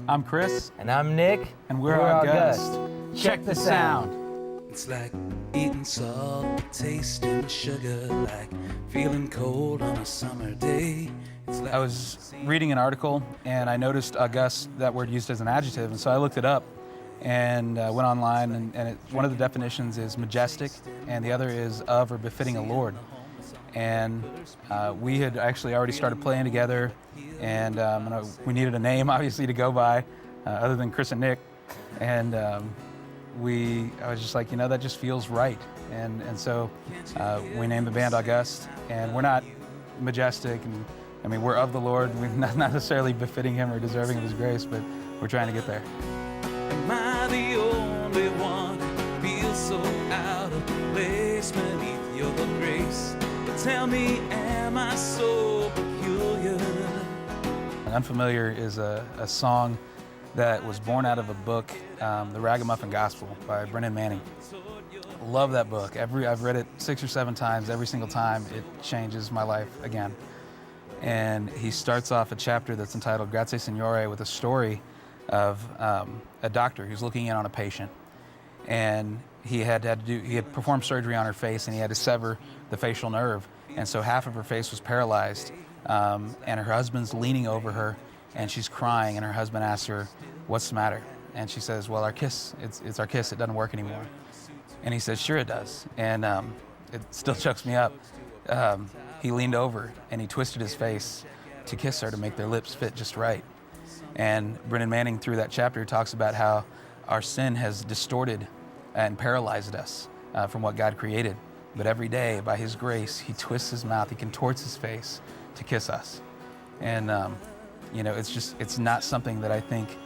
I'm Chris. And I'm Nick. And we're AuGust. Check the sound. It's like eating salt, tasting sugar, like feeling cold on a summer day. I was reading an article and I noticed AuGust, that word used as an adjective, and so I looked it up and went online, and one of the definitions is majestic and the other is of or befitting a lord. And we had actually already started playing together, and we needed a name obviously to go by other than Chris and Nick, and I was just like, that just feels right, and so we named the band AuGust. And we're not majestic, and I mean, we're of the Lord. We're not necessarily befitting Him or deserving of His grace, but we're trying to get there. Am I the only one who feels so out of place beneath your grace? But tell me, am I so peculiar? Unfamiliar is a song that was born out of a book, The Ragamuffin Gospel by Brennan Manning. Love that book. I've read it 6 or 7 times. Every single time it changes my life again. And he starts off a chapter that's entitled Grazie Signore with a story of a doctor who's looking in on a patient. And he had performed surgery on her face, and he had to sever the facial nerve. And so half of her face was paralyzed, and her husband's leaning over her, and she's crying, and her husband asks her, "What's the matter?" And she says, "Well, our kiss, it's our kiss, it doesn't work anymore." And he says, "Sure it does." And it still chokes me up. He leaned over and he twisted his face to kiss her to make their lips fit just right. And Brennan Manning, through that chapter, talks about how our sin has distorted and paralyzed us from what God created. But every day, by His grace, He twists His mouth, He contorts His face to kiss us. And it's not something that I think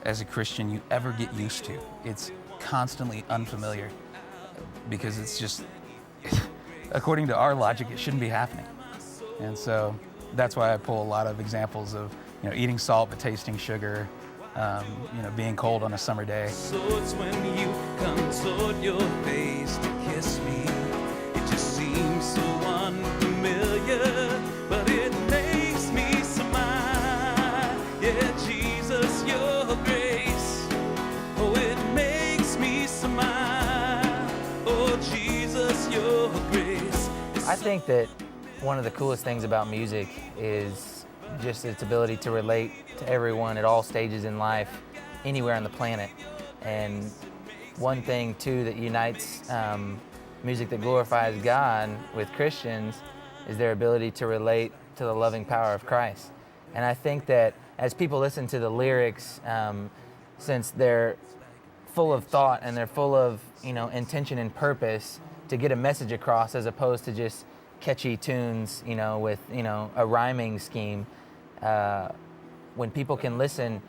as a Christian you ever get used to. It's constantly unfamiliar because it's just, according to our logic, it shouldn't be happening. And so that's why I pull a lot of examples of eating salt but tasting sugar, being cold on a summer day. So it's when you contort your face to kiss me. It just seems so unfamiliar, but it makes me smile. Yeah, Jesus, your grace. Oh, it makes me smile. Oh, Jesus, your grace. I think that one of the coolest things about music is just its ability to relate to everyone at all stages in life, anywhere on the planet. And one thing, too, that unites music that glorifies God with Christians is their ability to relate to the loving power of Christ. And I think that as people listen to the lyrics, since they're full of thought and they're full of intention and purpose to get a message across, as opposed to just catchy tunes with a rhyming scheme, when people can listen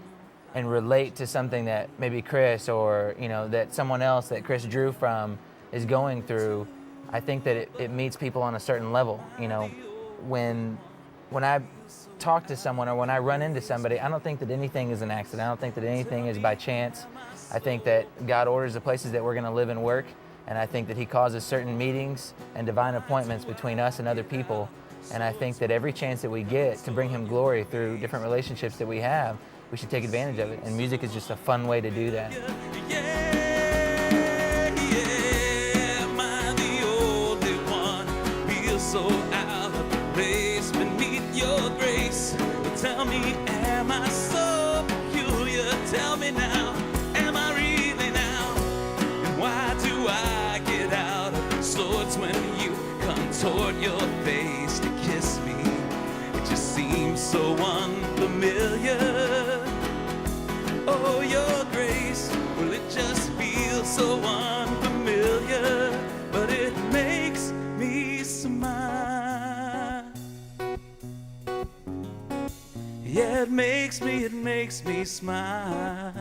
and relate to something that maybe Chris or that someone else that Chris drew from is going through, I think that it meets people on a certain level. When I talk to someone or when I run into somebody, I don't think that anything is an accident. I don't think that anything is by chance. I think that God orders the places that we're going to live and work, and I think that He causes certain meetings and divine appointments between us and other people. And I think that every chance that we get to bring Him glory through different relationships that we have, we should take advantage of it. And music is just a fun way to do that. Am I the only one who feels so out of place beneath your grace? But tell me, am I so peculiar? Tell me now, am I really now? And why do I get out of sorts when you contort your face to kiss me? It just seems so unfamiliar. Oh, your grace, well, it just feels so unfamiliar, but it makes me smile. Yeah, it makes me smile.